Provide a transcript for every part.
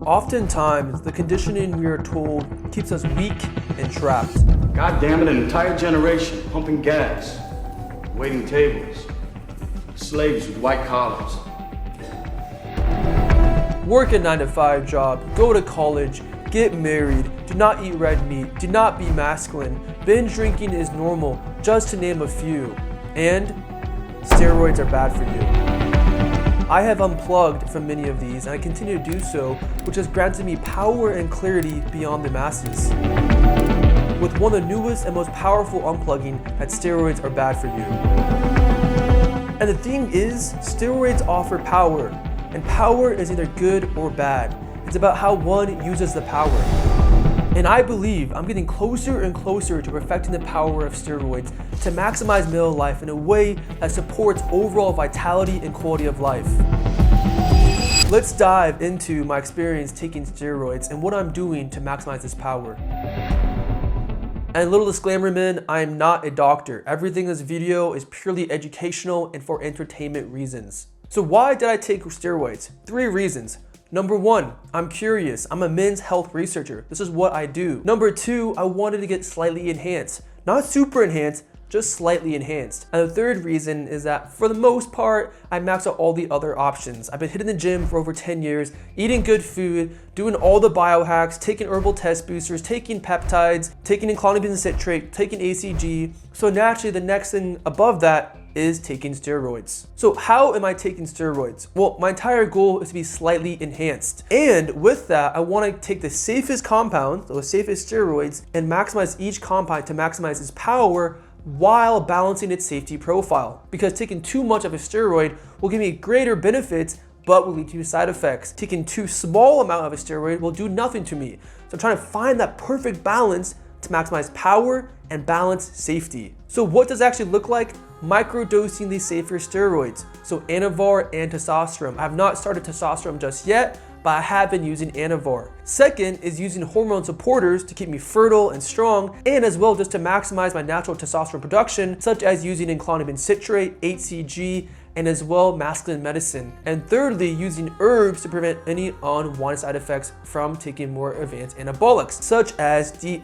Oftentimes, the conditioning we are told keeps us weak and trapped. God damn it, an entire generation pumping gas, waiting tables, slaves with white collars. Work a 9-to-5 job, go to college, get married, do not eat red meat, do not be masculine, binge drinking is normal, just to name a few. And steroids are bad for you. I have unplugged from many of these, and I continue to do so, which has granted me power and clarity beyond the masses. With one of the newest and most powerful unplugging, that steroids are bad for you. And the thing is, steroids offer power, and power is either good or bad. It's about how one uses the power. And I believe I'm getting closer and closer to perfecting the power of steroids to maximize male life in a way that supports overall vitality and quality of life. Let's dive into my experience taking steroids and what I'm doing to maximize this power. And a little disclaimer, men, I am not a doctor. Everything in this video is purely educational and for entertainment reasons. So why did I take steroids? 3 reasons. Number 1, I'm curious. I'm a men's health researcher. This is what I do. Number 2, I wanted to get slightly enhanced. Not super enhanced, just slightly enhanced. And the 3rd reason is that for the most part, I maxed out all the other options. I've been hitting the gym for over 10 years, eating good food, doing all the biohacks, taking herbal test boosters, taking peptides, taking inclonazepam citrate, taking ACG. So naturally, the next thing above that is taking steroids. So how am I taking steroids? Well, my entire goal is to be slightly enhanced. And with that, I want to take the safest compound, so the safest steroids, and maximize each compound to maximize its power while balancing its safety profile. Because taking too much of a steroid will give me greater benefits, but will lead to side effects. Taking too small amount of a steroid will do nothing to me. So I'm trying to find that perfect balance to maximize power and balance safety. So what does it actually look like? Microdosing these safer steroids. So Anavar and testosterone. I have not started testosterone just yet, but I have been using Anavar. Second is using hormone supporters to keep me fertile and strong, and as well just to maximize my natural testosterone production, such as using inclonazepam citrate, HCG, and as well masculine medicine. And thirdly, using herbs to prevent any unwanted side effects from taking more advanced anabolics, such as DIM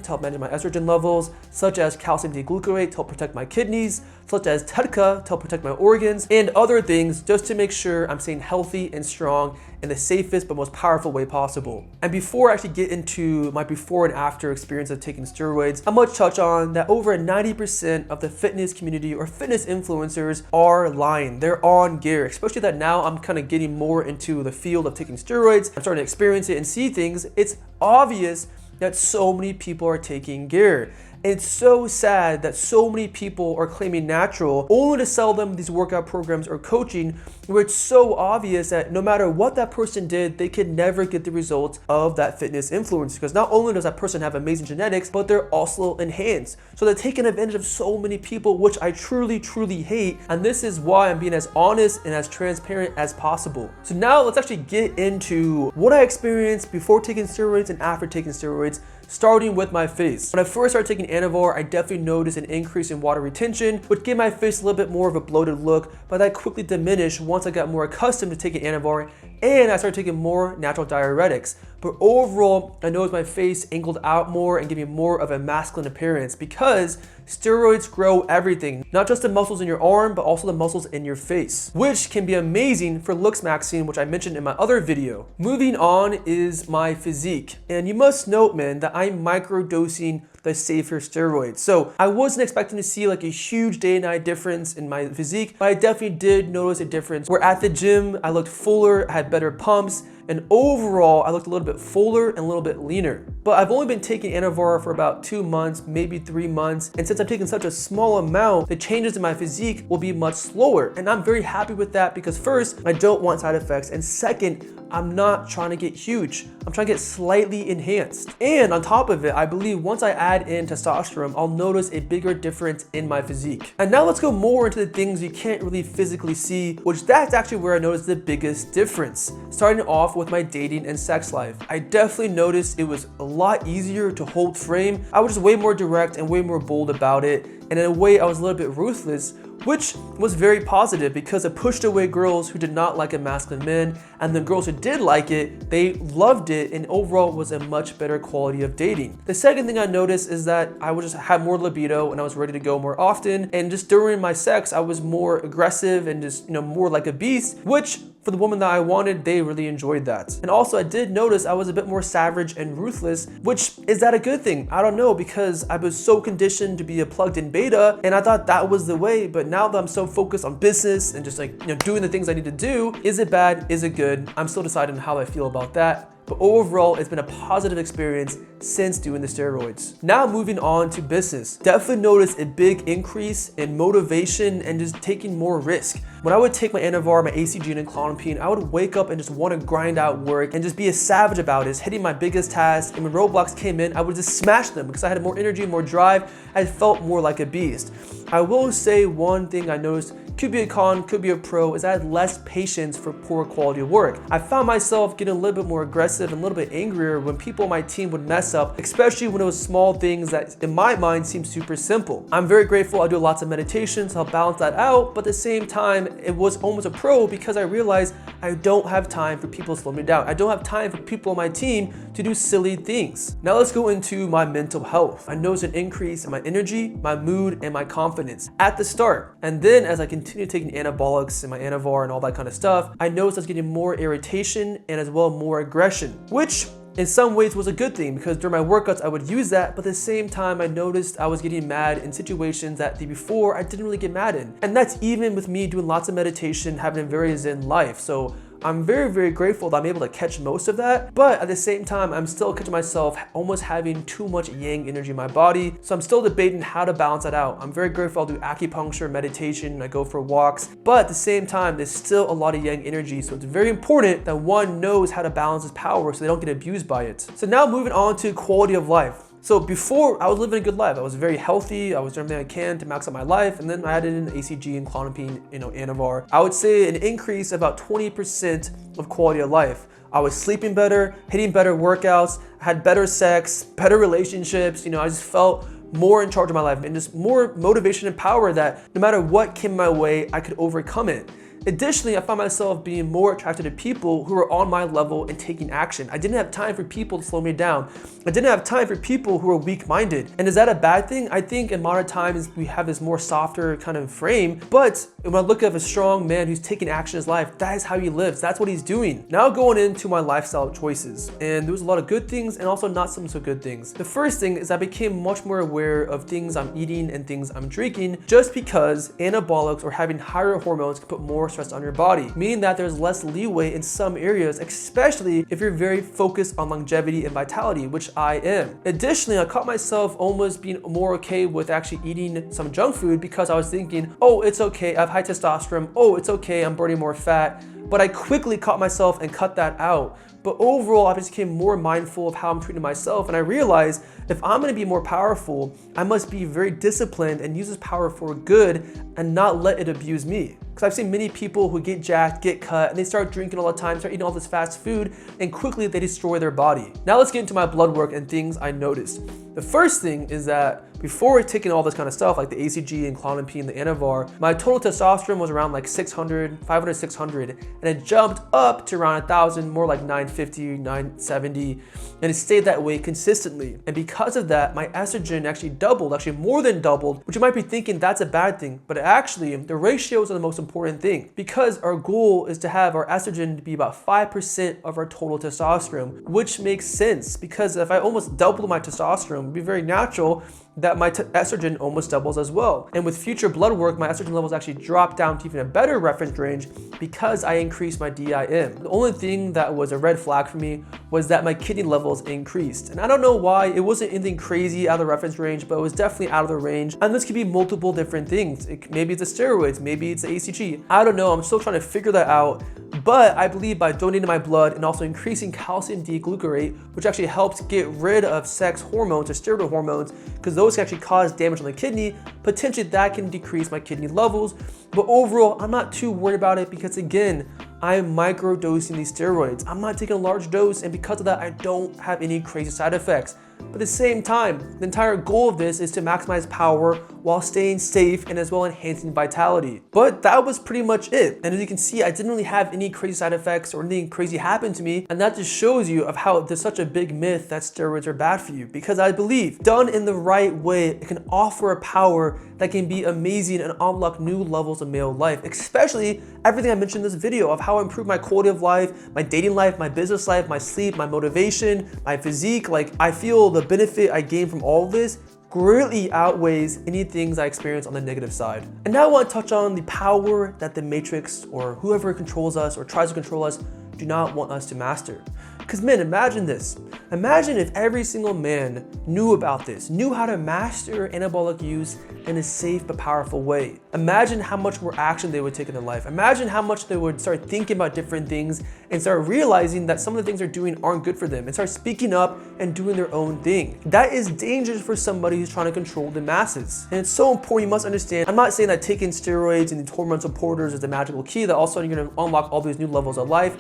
to help manage my estrogen levels, such as calcium D-glucarate to help protect my kidneys, such as TEDCA to help protect my organs, and other things just to make sure I'm staying healthy and strong in the safest but most powerful way possible. And before I actually get into my before and after experience of taking steroids, I must touch on that over 90% of the fitness community or fitness influencers are lying. They're on gear, especially that now I'm kind of getting more into the field of taking steroids. I'm starting to experience it and see things. It's obvious that so many people are taking gear. And it's so sad that so many people are claiming natural only to sell them these workout programs or coaching where it's so obvious that no matter what that person did, they could never get the results of that fitness influence, because not only does that person have amazing genetics, but they're also enhanced. So they're taking advantage of so many people, which I truly, truly hate. And this is why I'm being as honest and as transparent as possible. So now let's actually get into what I experienced before taking steroids and after taking steroids, starting with my face. When I first started taking Anavar, I definitely noticed an increase in water retention, which gave my face a little bit more of a bloated look, but that quickly diminished once I got more accustomed to taking Anavar and I started taking more natural diuretics. But overall, I noticed my face angled out more and gave me more of a masculine appearance because steroids grow everything, not just the muscles in your arm, but also the muscles in your face, which can be amazing for looks maxing, which I mentioned in my other video. Moving on is my physique. And you must note, man, that I'm microdosing the safer steroids. So I wasn't expecting to see like a huge day and night difference in my physique, but I definitely did notice a difference where at the gym, I looked fuller, I had better pumps, and overall, I looked a little bit fuller and a little bit leaner. But I've only been taking Anavar for about 2 months, maybe 3 months. And since I'm taking such a small amount, the changes in my physique will be much slower. And I'm very happy with that because first, I don't want side effects. And second, I'm not trying to get huge. I'm trying to get slightly enhanced. And on top of it, I believe once I add in testosterone, I'll notice a bigger difference in my physique. And now let's go more into the things you can't really physically see, which that's actually where I noticed the biggest difference. Starting off with my dating and sex life. I definitely noticed it was a lot easier to hold frame. I was just way more direct and way more bold about it. And in a way, I was a little bit ruthless, which was very positive because it pushed away girls who did not like a masculine man, and the girls who did like it, they loved it, and overall was a much better quality of dating. The second thing I noticed is that I would just have more libido and I was ready to go more often, and just during my sex I was more aggressive and just more like a beast, which for the woman that I wanted, they really enjoyed that. And also I did notice I was a bit more savage and ruthless, which is that a good thing? I don't know, because I was so conditioned to be a plugged in beta and I thought that was the way, but now that I'm so focused on business and just doing the things I need to do, is it bad? Is it good? I'm still deciding how I feel about that. But overall, it's been a positive experience since doing the steroids. Now moving on to business. Definitely noticed a big increase in motivation and just taking more risk. When I would take my Anavar, my ACG, and Clonopine, I would wake up and just want to grind out work and just be a savage about it, hitting my biggest tasks. And when roadblocks came in, I would just smash them because I had more energy, more drive. I felt more like a beast. I will say one thing I noticed, could be a con, could be a pro, is I had less patience for poor quality of work. I found myself getting a little bit more aggressive and a little bit angrier when people on my team would mess up, especially when it was small things that in my mind seemed super simple. I'm very grateful I do lots of meditation to help balance that out, but at the same time, it was almost a pro because I realized I don't have time for people to slow me down. I don't have time for people on my team to do silly things. Now let's go into my mental health. I noticed an increase in my energy, my mood, and my confidence at the start. And then as I continued taking anabolics and my Anavar and all that kind of stuff, I noticed I was getting more irritation and as well more aggression, which in some ways was a good thing because during my workouts I would use that, but at the same time I noticed I was getting mad in situations that before I didn't really get mad in. And that's even with me doing lots of meditation, having a very zen life. So I'm very, very grateful that I'm able to catch most of that, but at the same time, I'm still catching myself almost having too much yang energy in my body. So I'm still debating how to balance that out. I'm very grateful I'll do acupuncture, meditation, I go for walks, but at the same time, there's still a lot of yang energy. So it's very important that one knows how to balance his power so they don't get abused by it. So now moving on to quality of life. So before, I was living a good life. I was very healthy. I was doing everything I can to max out my life. And then I added in ACG and Clonopine, Anavar. I would say an increase of about 20% of quality of life. I was sleeping better, hitting better workouts, had better sex, better relationships. I just felt more in charge of my life and just more motivation and power that no matter what came my way, I could overcome it. Additionally, I found myself being more attracted to people who were on my level and taking action. I didn't have time for people to slow me down. I didn't have time for people who were weak-minded. And is that a bad thing? I think in modern times we have this more softer kind of frame, but when I look at a strong man who's taking action in his life, that is how he lives. That's what he's doing. Now going into my lifestyle choices, and there was a lot of good things and also not some so good things. The first thing is I became much more aware of things I'm eating and things I'm drinking just because anabolics or having higher hormones can put more stress on your body, meaning that there's less leeway in some areas, especially if you're very focused on longevity and vitality, which I am. Additionally, I caught myself almost being more okay with actually eating some junk food because I was thinking, oh, it's okay, I have high testosterone, oh, it's okay, I'm burning more fat. But I quickly caught myself and cut that out. But overall, I just became more mindful of how I'm treating myself. And I realized if I'm gonna be more powerful, I must be very disciplined and use this power for good and not let it abuse me. Because I've seen many people who get jacked, get cut, and they start drinking all the time, start eating all this fast food, and quickly they destroy their body. Now let's get into my blood work and things I noticed. The first thing is that before taking all this kind of stuff, like the ACG and Clonopine, the Anavar, my total testosterone was around like 500, 600, and it jumped up to around 1,000, more like 950, 970, and it stayed that way consistently. And because of that, my estrogen actually doubled, actually more than doubled, which you might be thinking that's a bad thing, but actually the ratios are the most important thing because our goal is to have our estrogen to be about 5% of our total testosterone, which makes sense because if I almost doubled my testosterone, it would be very natural that my estrogen almost doubles as well. And with future blood work, my estrogen levels actually drop down to even a better reference range because I increased my DIM. The only thing that was a red flag for me was that my kidney levels increased. And I don't know why, it wasn't anything crazy out of the reference range, but it was definitely out of the range. And this could be multiple different things. Maybe it's the steroids, maybe it's the ACG. I don't know, I'm still trying to figure that out. But I believe by donating my blood and also increasing calcium D-glucarate, which actually helps get rid of sex hormones or steroid hormones, because those can actually cause damage on the kidney, potentially that can decrease my kidney levels. But overall, I'm not too worried about it because again, I'm micro-dosing these steroids. I'm not taking a large dose, and because of that, I don't have any crazy side effects. But at the same time, the entire goal of this is to maximize power while staying safe and as well enhancing vitality. But that was pretty much it. And as you can see, I didn't really have any crazy side effects or anything crazy happen to me. And that just shows you of how there's such a big myth that steroids are bad for you. Because I believe, done in the right way, it can offer a power that can be amazing and unlock new levels of male life. Especially everything I mentioned in this video of how I improved my quality of life, my dating life, my business life, my sleep, my motivation, my physique. Like, I feel the benefit I gain from all of this greatly outweighs any things I experience on the negative side. And now I want to touch on the power that the Matrix or whoever controls us or tries to control us do not want us to master. Because man, imagine this. Imagine if every single man knew about this, knew how to master anabolic use in a safe but powerful way. Imagine how much more action they would take in their life. Imagine how much they would start thinking about different things and start realizing that some of the things they're doing aren't good for them and start speaking up and doing their own thing. That is dangerous for somebody who's trying to control the masses. And it's so important, you must understand, I'm not saying that taking steroids and these hormone supporters is the magical key that all of a sudden you're gonna unlock all these new levels of life.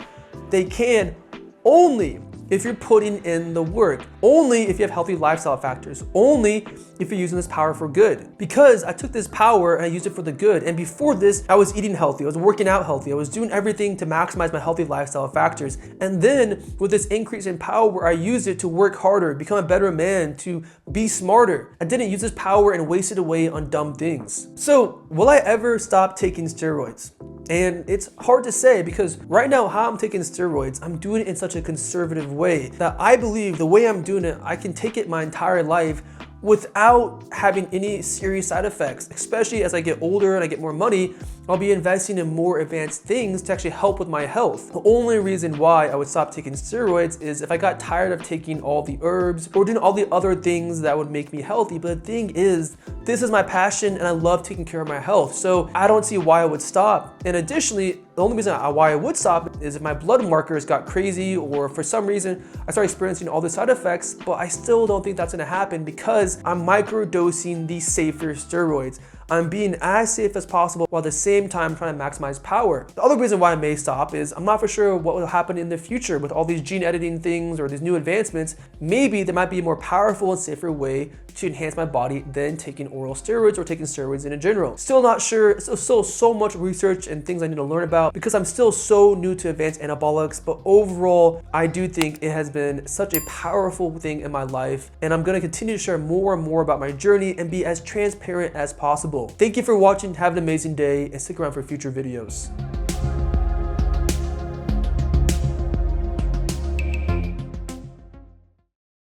They can only if you're putting in the work, only if you have healthy lifestyle factors, only if you're using this power for good. Because I took this power and I used it for the good. And before this, I was eating healthy, I was working out healthy, I was doing everything to maximize my healthy lifestyle factors. And then with this increase in power, I used it to work harder, become a better man, to be smarter. I didn't use this power and waste it away on dumb things. So will I ever stop taking steroids? And it's hard to say because right now how I'm taking steroids, I'm doing it in such a conservative way that I believe the way I'm doing it, I can take it my entire life without having any serious side effects. Especially as I get older and I get more money, I'll be investing in more advanced things to actually help with my health. The only reason why I would stop taking steroids is if I got tired of taking all the herbs or doing all the other things that would make me healthy. But the thing is, this is my passion and I love taking care of my health. So I don't see why I would stop. And additionally, the only reason why I would stop is if my blood markers got crazy or for some reason I started experiencing all the side effects, but I still don't think that's gonna happen because I'm microdosing the safer steroids. I'm being as safe as possible while at the same time trying to maximize power. The other reason why I may stop is I'm not for sure what will happen in the future with all these gene editing things or these new advancements. Maybe there might be a more powerful and safer way to enhance my body than taking oral steroids or taking steroids in general. Still not sure, still so much research and things I need to learn about because I'm still so new to advanced anabolics, but overall, I do think it has been such a powerful thing in my life and I'm gonna continue to share more and more about my journey and be as transparent as possible. Thank you for watching, have an amazing day, and stick around for future videos.